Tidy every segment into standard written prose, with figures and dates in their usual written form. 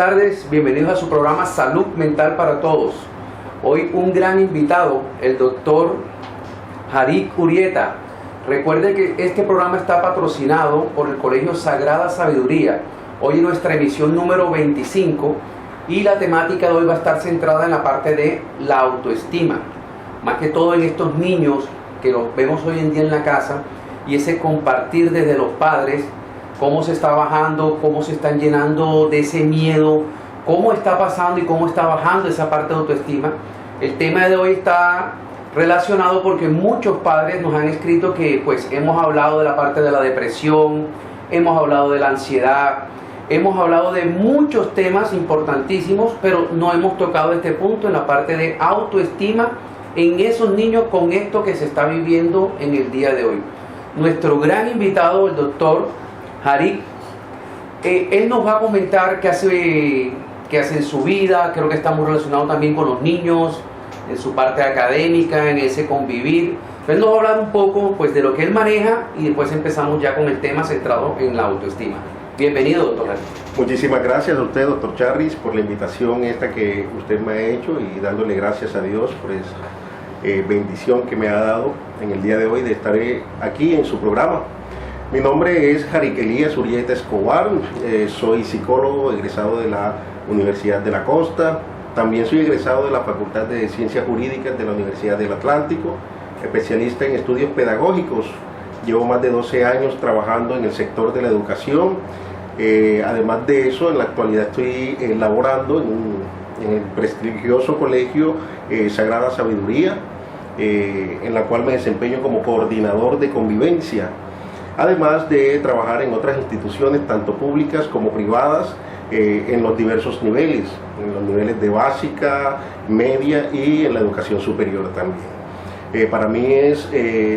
tardes, bienvenidos a su programa Salud Mental para Todos. Hoy un gran invitado, el doctor Harik Urieta. Recuerde que este programa está patrocinado por el Colegio Sagrada Sabiduría. Hoy es nuestra emisión número 25 y la temática de hoy va a estar centrada en la parte de la autoestima. Más que todo en estos niños que los vemos hoy en día en la casa y ese compartir desde los padres, cómo se está bajando, cómo se están llenando de ese miedo, cómo está pasando y cómo está bajando esa parte de autoestima. El tema de hoy está relacionado porque muchos padres nos han escrito que pues hemos hablado de la parte de la depresión, hemos hablado de la ansiedad, hemos hablado de muchos temas importantísimos, pero no hemos tocado este punto en la parte de autoestima en esos niños con esto que se está viviendo en el día de hoy. Nuestro gran invitado, el doctor Harik, él nos va a comentar qué hace en su vida. Creo que está muy relacionado también con los niños, en su parte académica, en ese convivir. Él nos va a hablar un poco pues, de lo que él maneja y después empezamos ya con el tema centrado en la autoestima. Bienvenido, doctor Harik. Muchísimas gracias a usted, doctor Charris, por la invitación esta que usted me ha hecho y dándole gracias a Dios por esa bendición que me ha dado en el día de hoy de estar aquí en su programa. Mi nombre es Harik Elías Urieta Escobar, soy psicólogo egresado de la Universidad de la Costa, también soy egresado de la Facultad de Ciencias Jurídicas de la Universidad del Atlántico, especialista en estudios pedagógicos. Llevo más de 12 años trabajando en el sector de la educación. Además de eso, en la actualidad estoy laborando en el prestigioso Colegio Sagrada Sabiduría, en la cual me desempeño como coordinador de convivencia. Además de trabajar en otras instituciones, tanto públicas como privadas, en los diversos niveles, en los niveles de básica, media y en la educación superior también. Para mí es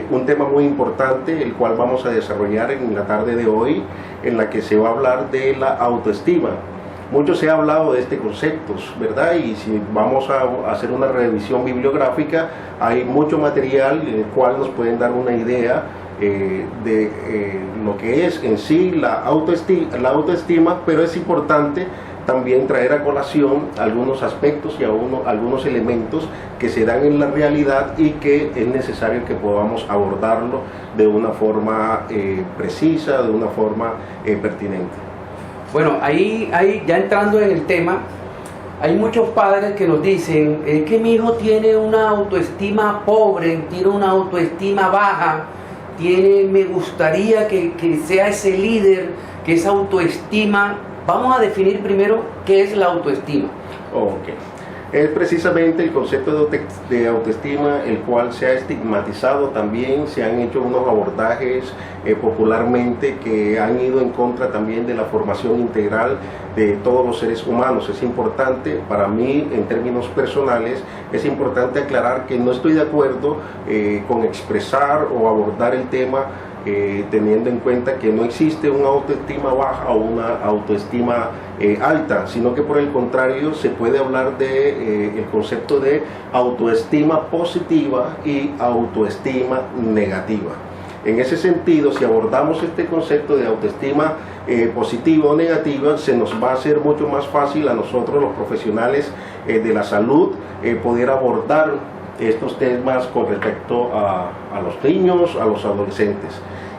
un tema muy importante, el cual vamos a desarrollar en la tarde de hoy, en la que se va a hablar de la autoestima. Mucho se ha hablado de este concepto, ¿verdad? Y si vamos a hacer una revisión bibliográfica, hay mucho material en el cual nos pueden dar una idea de lo que es en sí la autoestima, pero es importante también traer a colación algunos aspectos y algunos elementos que se dan en la realidad y que es necesario que podamos abordarlo de una forma precisa, de una forma pertinente. Bueno, ahí ya entrando en el tema, hay muchos padres que nos dicen que mi hijo tiene una autoestima pobre, tiene una autoestima baja, me gustaría que sea ese líder, que esa autoestima. Vamos a definir primero qué es la autoestima. Ok. Es precisamente el concepto de autoestima el cual se ha estigmatizado también, se han hecho unos abordajes popularmente que han ido en contra también de la formación integral de todos los seres humanos. Es importante, para mí, en términos personales, es importante aclarar que no estoy de acuerdo con expresar o abordar el tema teniendo en cuenta que no existe una autoestima baja o una autoestima alta, sino que por el contrario se puede hablar de el concepto de autoestima positiva y autoestima negativa. En ese sentido, si abordamos este concepto de autoestima positiva o negativa, se nos va a hacer mucho más fácil a nosotros los profesionales de la salud poder abordar estos temas con respecto a los niños, a los adolescentes.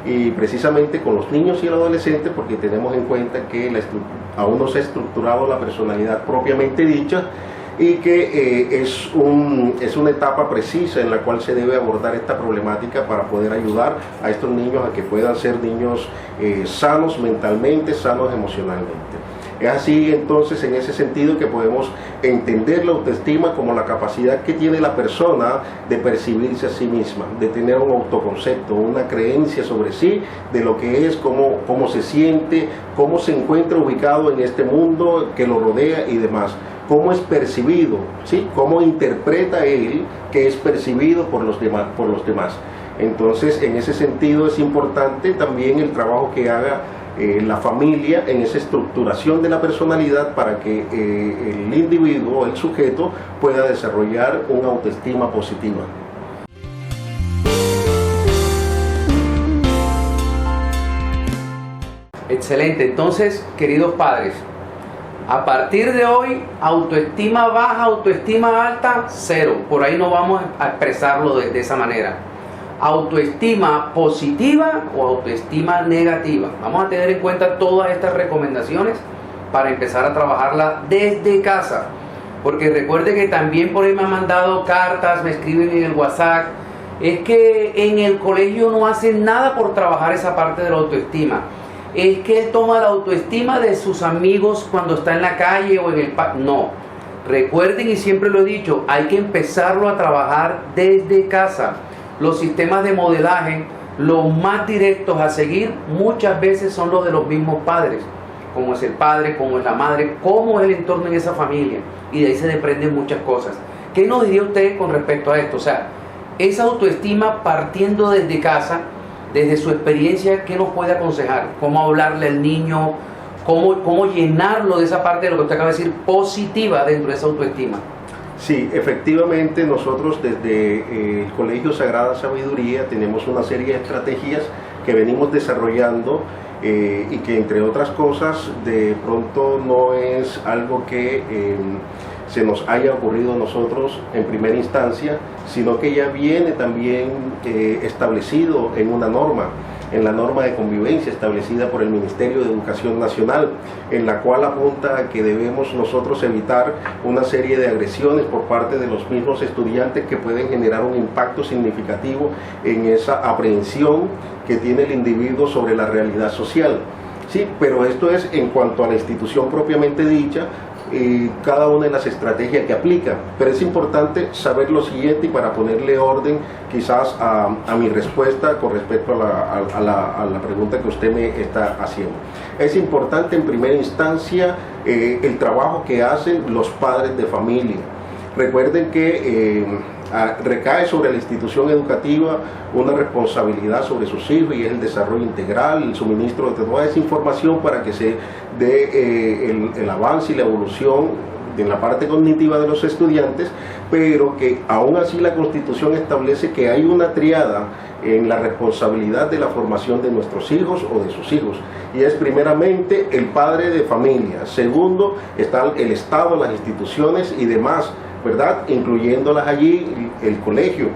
Y precisamente con los niños y el adolescente, porque tenemos en cuenta que aún no se ha estructurado la personalidad propiamente dicha y que es una etapa precisa en la cual se debe abordar esta problemática para poder ayudar a estos niños a que puedan ser niños sanos mentalmente, sanos emocionalmente. Es así entonces en ese sentido que podemos entender la autoestima como la capacidad que tiene la persona de percibirse a sí misma, de tener un autoconcepto, una creencia sobre sí, de lo que es, cómo se siente, cómo se encuentra ubicado en este mundo que lo rodea y demás, cómo es percibido, ¿sí? Cómo interpreta él que es percibido por los demás. Entonces en ese sentido es importante también el trabajo que haga la familia en esa estructuración de la personalidad para que el individuo, el sujeto, pueda desarrollar una autoestima positiva. Excelente. Entonces, queridos padres, A partir de hoy, autoestima baja, autoestima alta, cero. Por ahí no vamos a expresarlo de esa manera. Autoestima positiva o autoestima negativa. Vamos a tener en cuenta todas estas recomendaciones para empezar a trabajarla desde casa. Porque recuerde que también por ahí me han mandado cartas, me escriben en el WhatsApp. Es que en el colegio no hacen nada por trabajar esa parte de la autoestima. Es que él toma la autoestima de sus amigos cuando está en la calle o en el parque. No. Recuerden, y siempre lo he dicho, hay que empezarlo a trabajar desde casa. Los sistemas de modelaje, los más directos a seguir, muchas veces son los de los mismos padres. Cómo es el padre, cómo es la madre, cómo es el entorno en esa familia. Y de ahí se desprenden muchas cosas. ¿Qué nos diría usted con respecto a esto? O sea, esa autoestima partiendo desde casa, desde su experiencia, ¿qué nos puede aconsejar? ¿Cómo hablarle al niño? ¿Cómo llenarlo de esa parte de lo que usted acaba de decir, positiva dentro de esa autoestima? Sí, efectivamente nosotros desde el Colegio Sagrada Sabiduría tenemos una serie de estrategias que venimos desarrollando y que entre otras cosas de pronto no es algo que se nos haya ocurrido a nosotros en primera instancia, sino que ya viene también establecido en una norma, en la norma de convivencia establecida por el Ministerio de Educación Nacional, en la cual apunta a que debemos nosotros evitar una serie de agresiones por parte de los mismos estudiantes que pueden generar un impacto significativo en esa aprehensión que tiene el individuo sobre la realidad social. Sí, pero esto es en cuanto a la institución propiamente dicha, cada una de las estrategias que aplica, pero es importante saber lo siguiente y para ponerle orden quizás a mi respuesta con respecto a la pregunta que usted me está haciendo. Es importante en primera instancia el trabajo que hacen los padres de familia. Recuerden que recae sobre la institución educativa una responsabilidad sobre sus hijos y es el desarrollo integral, el suministro de toda esa información para que se dé el avance y la evolución en la parte cognitiva de los estudiantes, pero que aún así la Constitución establece que hay una triada en la responsabilidad de la formación de nuestros hijos o de sus hijos, y es primeramente el padre de familia, segundo está el Estado, las instituciones y demás, ¿verdad? Incluyéndolas allí el colegio.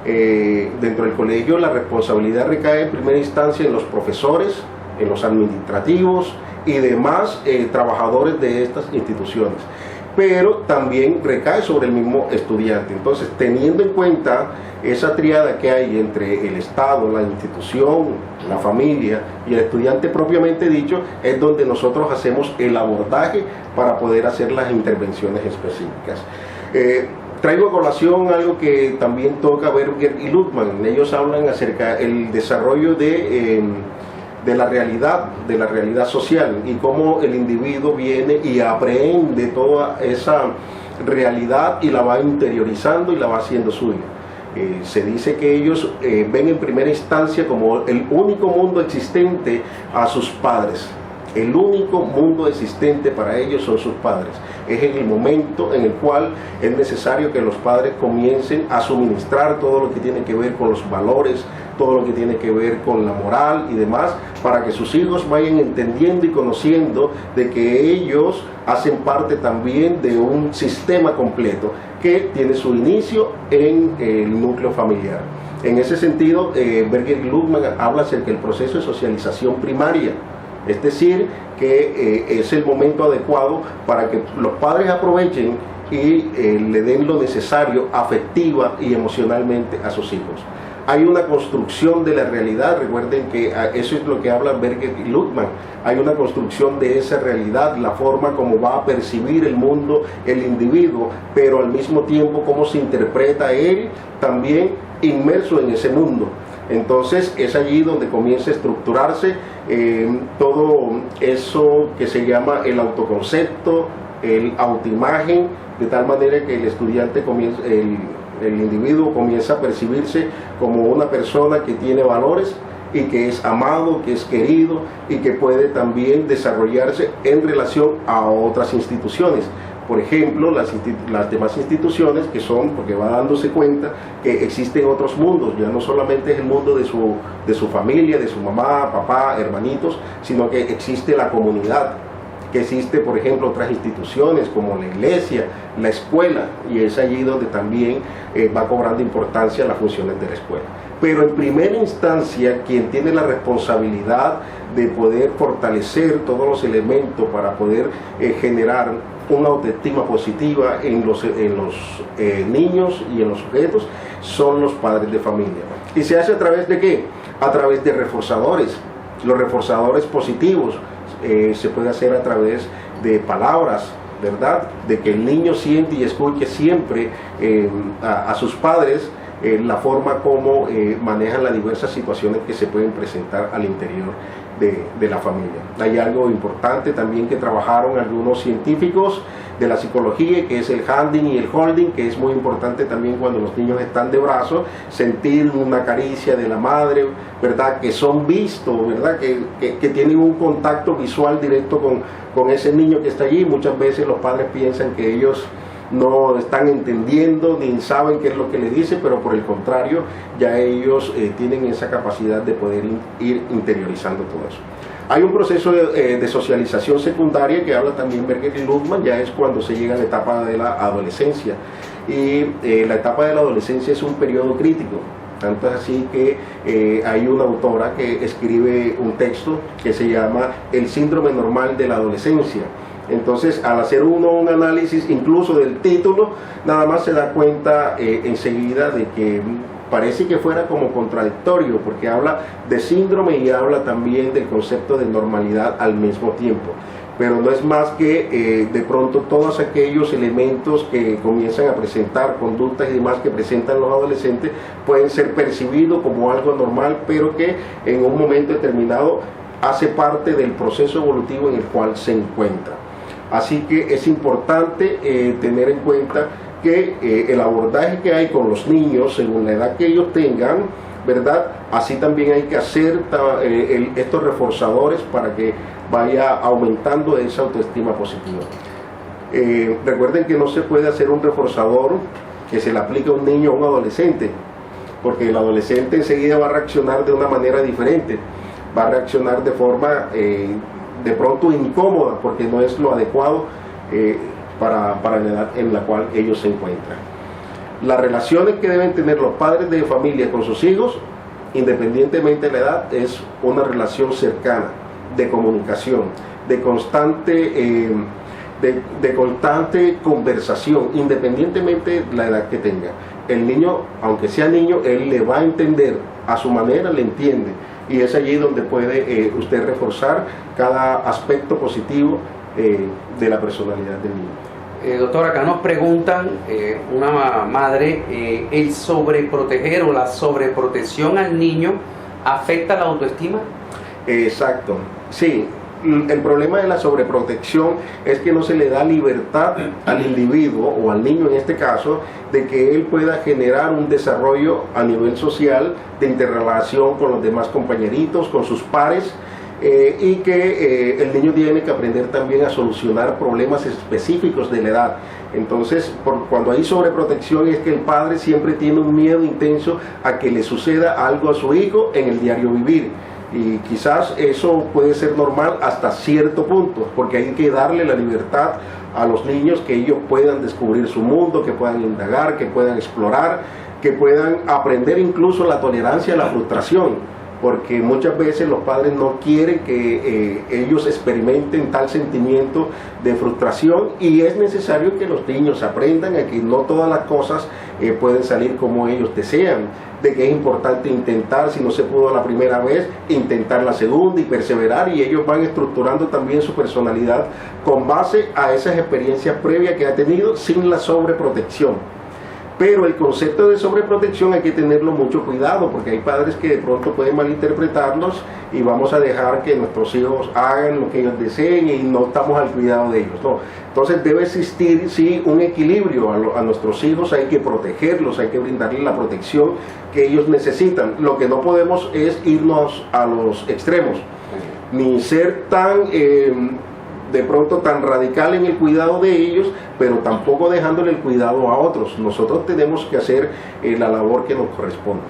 Dentro del colegio la responsabilidad recae en primera instancia en los profesores, en los administrativos y demás trabajadores de estas instituciones, pero también recae sobre el mismo estudiante. Entonces, teniendo en cuenta esa triada que hay entre el Estado, la institución, la familia y el estudiante propiamente dicho, es donde nosotros hacemos el abordaje para poder hacer las intervenciones específicas. Traigo a colación algo que también toca Berger y Luckmann. Ellos hablan acerca del desarrollo de la realidad social y cómo el individuo viene y aprehende toda esa realidad y la va interiorizando y la va haciendo suya. Se dice que ellos ven en primera instancia como el único mundo existente a sus padres. El único mundo existente para ellos son sus padres. Es en el momento en el cual es necesario que los padres comiencen a suministrar todo lo que tiene que ver con los valores, todo lo que tiene que ver con la moral y demás, para que sus hijos vayan entendiendo y conociendo de que ellos hacen parte también de un sistema completo que tiene su inicio en el núcleo familiar. En ese sentido, Berger y Luckmann habla acerca del proceso de socialización primaria. Es decir, que es el momento adecuado para que los padres aprovechen y le den lo necesario afectiva y emocionalmente a sus hijos. Hay una construcción de la realidad, recuerden que eso es lo que hablan Berger y Luckmann. Hay una construcción de esa realidad, la forma como va a percibir el mundo el individuo, pero al mismo tiempo cómo se interpreta él también inmerso en ese mundo. Entonces es allí donde comienza a estructurarse todo eso que se llama el autoconcepto, el autoimagen, de tal manera que el estudiante comienza, el individuo comienza a percibirse como una persona que tiene valores y que es amado, que es querido y que puede también desarrollarse en relación a otras instituciones. Por ejemplo, las demás instituciones que son, porque va dándose cuenta que existen otros mundos, ya no solamente es el mundo de su familia, de su mamá, papá, hermanitos, sino que existe la comunidad, que existe, por ejemplo, otras instituciones como la iglesia, la escuela, y es allí donde también va cobrando importancia las funciones de la escuela. Pero en primera instancia, quien tiene la responsabilidad de poder fortalecer todos los elementos para poder generar una autoestima positiva en los niños y en los sujetos, son los padres de familia. ¿Y se hace a través de qué? A través de reforzadores. Los reforzadores positivos se puede hacer a través de palabras, ¿verdad? De que el niño siente y escuche siempre a sus padres, la forma como manejan las diversas situaciones que se pueden presentar al interior de la familia. Hay algo importante también que trabajaron algunos científicos de la psicología, que es el handing y el holding, que es muy importante también cuando los niños están de brazos, sentir una caricia de la madre, ¿verdad? Que son vistos, ¿verdad? Que tienen un contacto visual directo con ese niño que está allí. Muchas veces los padres piensan que ellos no están entendiendo ni saben qué es lo que le dice, pero por el contrario, ya ellos tienen esa capacidad de poder ir interiorizando todo eso. Hay un proceso de socialización secundaria que habla también Berger y Luhmann, ya es cuando se llega a la etapa de la adolescencia, y la etapa de la adolescencia es un periodo crítico. Tanto es así que hay una autora que escribe un texto que se llama El síndrome normal de la adolescencia. Entonces, al hacer uno un análisis incluso del título, nada más se da cuenta enseguida de que parece que fuera como contradictorio, porque habla de síndrome y habla también del concepto de normalidad al mismo tiempo. Pero no es más que de pronto todos aquellos elementos que comienzan a presentar, conductas y demás que presentan los adolescentes, pueden ser percibidos como algo normal, pero que en un momento determinado hace parte del proceso evolutivo en el cual se encuentra. Así que es importante tener en cuenta que el abordaje que hay con los niños, según la edad que ellos tengan, ¿verdad? Así también hay que hacer estos reforzadores para que vaya aumentando esa autoestima positiva. Recuerden que no se puede hacer un reforzador que se le aplique a un niño o a un adolescente, porque el adolescente enseguida va a reaccionar de una manera diferente, va a reaccionar de forma de pronto incómoda, porque no es lo adecuado para la edad en la cual ellos se encuentran. Las relaciones que deben tener los padres de familia con sus hijos, independientemente de la edad, es una relación cercana, de comunicación, de constante conversación, independientemente de la edad que tenga. El niño, aunque sea niño, él le va a entender, a su manera le entiende, y es allí donde puede usted reforzar cada aspecto positivo de la personalidad del niño. Doctor, acá nos preguntan, una madre, ¿el sobreproteger o la sobreprotección al niño afecta la autoestima? Exacto, sí. El problema de la sobreprotección es que no se le da libertad al individuo o al niño en este caso de que él pueda generar un desarrollo a nivel social de interrelación con los demás compañeritos, con sus pares, y que el niño tiene que aprender también a solucionar problemas específicos de la edad. Entonces, cuando hay sobreprotección es que el padre siempre tiene un miedo intenso a que le suceda algo a su hijo en el diario vivir. Y quizás eso puede ser normal hasta cierto punto, porque hay que darle la libertad a los niños, que ellos puedan descubrir su mundo, que puedan indagar, que puedan explorar, que puedan aprender incluso la tolerancia a la frustración, porque muchas veces los padres no quieren que ellos experimenten tal sentimiento de frustración, y es necesario que los niños aprendan a que no todas las cosas pueden salir como ellos desean, de que es importante intentar, si no se pudo la primera vez, intentar la segunda y perseverar, y ellos van estructurando también su personalidad con base a esas experiencias previas que ha tenido sin la sobreprotección. Pero el concepto de sobreprotección hay que tenerlo mucho cuidado, porque hay padres que de pronto pueden malinterpretarlos y vamos a dejar que nuestros hijos hagan lo que ellos deseen y no estamos al cuidado de ellos. No. Entonces debe existir, sí, un equilibrio. A nuestros hijos hay que protegerlos, hay que brindarles la protección que ellos necesitan. Lo que no podemos es irnos a los extremos, ni ser tan de pronto tan radical en el cuidado de ellos, pero tampoco dejándole el cuidado a otros. Nosotros tenemos que hacer la labor que nos corresponde.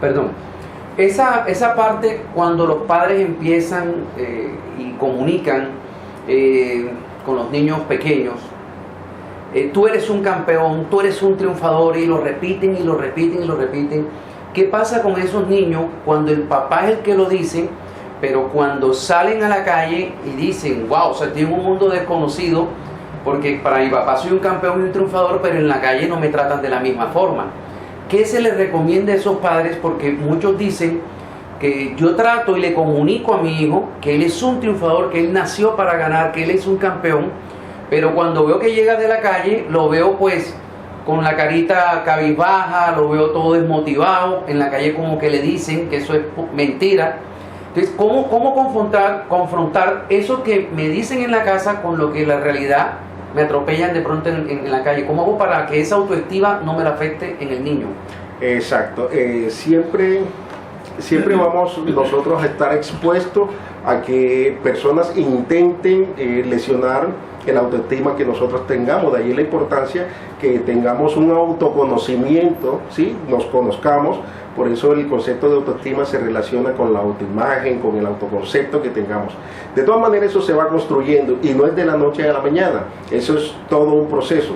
Perdón. Esa parte, cuando los padres empiezan y comunican con los niños pequeños, tú eres un campeón, tú eres un triunfador, y lo repiten y lo repiten y lo repiten. ¿Qué pasa con esos niños cuando el papá es el que lo dice, pero cuando salen a la calle y dicen, wow, o sea, tengo un mundo desconocido, porque para mi papá soy un campeón y un triunfador, pero en la calle no me tratan de la misma forma? ¿Qué se les recomienda a esos padres? Porque muchos dicen que yo trato y le comunico a mi hijo que él es un triunfador, que él nació para ganar, que él es un campeón, pero cuando veo que llega de la calle, lo veo pues con la carita cabizbaja, lo veo todo desmotivado, en la calle como que le dicen que eso es mentira. Entonces, ¿cómo confrontar eso que me dicen en la casa con lo que la realidad me atropellan de pronto en la calle? ¿Cómo hago para que esa autoestima no me la afecte en el niño? Exacto. Siempre vamos nosotros a estar expuestos a que personas intenten lesionar el autoestima que nosotros tengamos. De ahí la importancia que tengamos un autoconocimiento, ¿sí? Nos conozcamos. Por eso el concepto de autoestima se relaciona con la autoimagen, con el autoconcepto que tengamos. De todas maneras, eso se va construyendo y no es de la noche a la mañana. Eso es todo un proceso.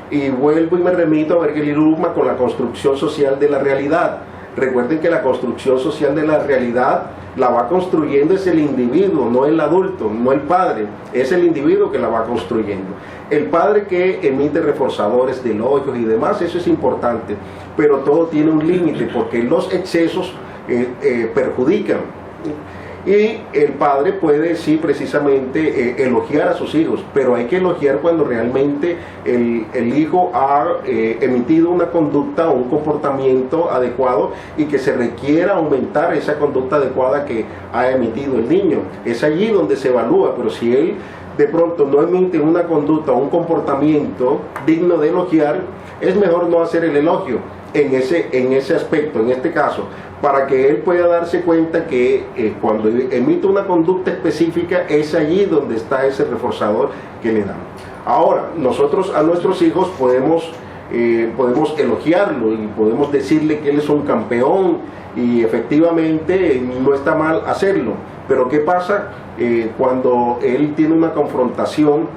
Y vuelvo y me remito a Berger y Luhmann con la construcción social de la realidad. Recuerden que la construcción social de la realidad la va construyendo es el individuo, no el adulto, no el padre, es el individuo que la va construyendo. El padre que emite reforzadores de elogios y demás, eso es importante, pero todo tiene un límite porque los excesos perjudican. Y el padre puede sí precisamente elogiar a sus hijos, pero hay que elogiar cuando realmente el hijo ha emitido una conducta o un comportamiento adecuado y que se requiera aumentar esa conducta adecuada que ha emitido el niño. Es allí donde se evalúa, pero si él de pronto no emite una conducta o un comportamiento digno de elogiar, es mejor no hacer el elogio en ese aspecto, en este caso, para que él pueda darse cuenta que cuando emite una conducta específica es allí donde está ese reforzador que le dan. Ahora, nosotros a nuestros hijos podemos elogiarlo y podemos decirle que él es un campeón y efectivamente no está mal hacerlo, pero ¿qué pasa cuando él tiene una confrontación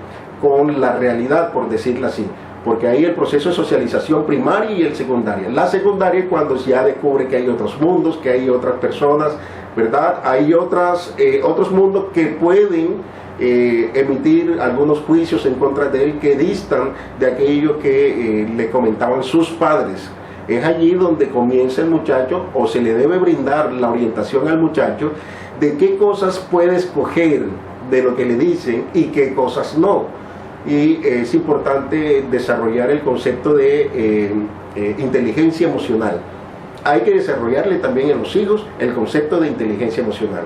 con la realidad, por decirlo así? Porque ahí el proceso de socialización primaria y el secundaria. La secundaria es cuando ya descubre que hay otros mundos, que hay otras personas, ¿verdad? Hay otros mundos que pueden emitir algunos juicios en contra de él que distan de aquello que le comentaban sus padres. Es allí donde comienza el muchacho, o se le debe brindar la orientación al muchacho de qué cosas puede escoger de lo que le dicen y qué cosas no. Y es importante desarrollar el concepto de inteligencia emocional. Hay que desarrollarle también en los hijos el concepto de inteligencia emocional.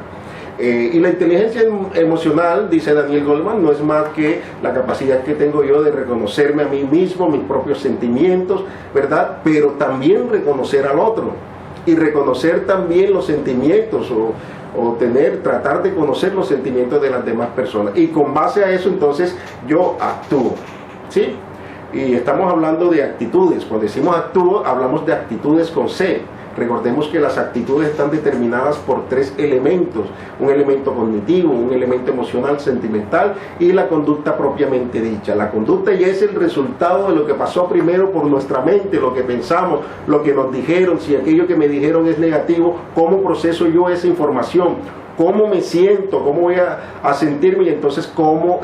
Y la inteligencia emocional, dice Daniel Goleman, no es más que la capacidad que tengo yo de reconocerme a mí mismo, mis propios sentimientos, ¿verdad? Pero también reconocer al otro y reconocer también los sentimientos tratar de conocer los sentimientos de las demás personas, y con base a eso entonces yo actúo, ¿sí? Y estamos hablando de actitudes. Cuando decimos actúo, hablamos de actitudes con C. Recordemos que las actitudes están determinadas por 3 elementos: un elemento cognitivo, un elemento emocional, sentimental, y la conducta propiamente dicha. La conducta ya es el resultado de lo que pasó primero por nuestra mente, lo que pensamos, lo que nos dijeron. Si aquello que me dijeron es negativo, ¿cómo proceso yo esa información? ¿Cómo me siento? ¿Cómo voy a sentirme? Y entonces,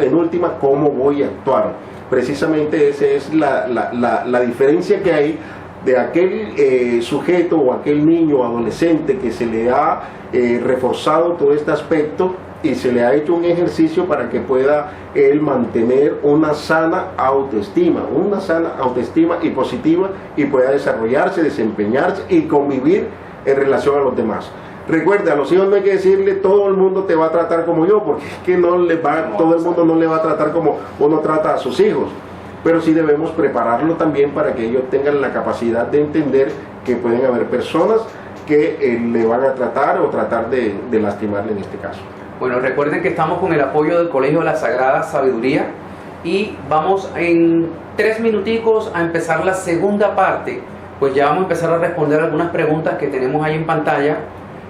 en última, ¿cómo voy a actuar? Precisamente esa es la diferencia que hay de aquel sujeto o aquel niño o adolescente que se le ha reforzado todo este aspecto y se le ha hecho un ejercicio para que pueda él mantener una sana autoestima y positiva, y pueda desarrollarse, desempeñarse y convivir en relación a los demás. Recuerda, a los hijos no hay que decirle todo el mundo te va a tratar como yo, porque es que todo el mundo no le va a tratar como uno trata a sus hijos. Pero sí debemos prepararlo también para que ellos tengan la capacidad de entender que pueden haber personas que le van a tratar o tratar de lastimarle en este caso. Bueno, recuerden que estamos con el apoyo del Colegio de la Sagrada Sabiduría y vamos en 3 minuticos a empezar la segunda parte. Pues ya vamos a empezar a responder algunas preguntas que tenemos ahí en pantalla.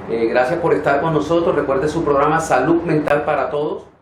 Gracias por estar con nosotros. Recuerde su programa Salud Mental para Todos.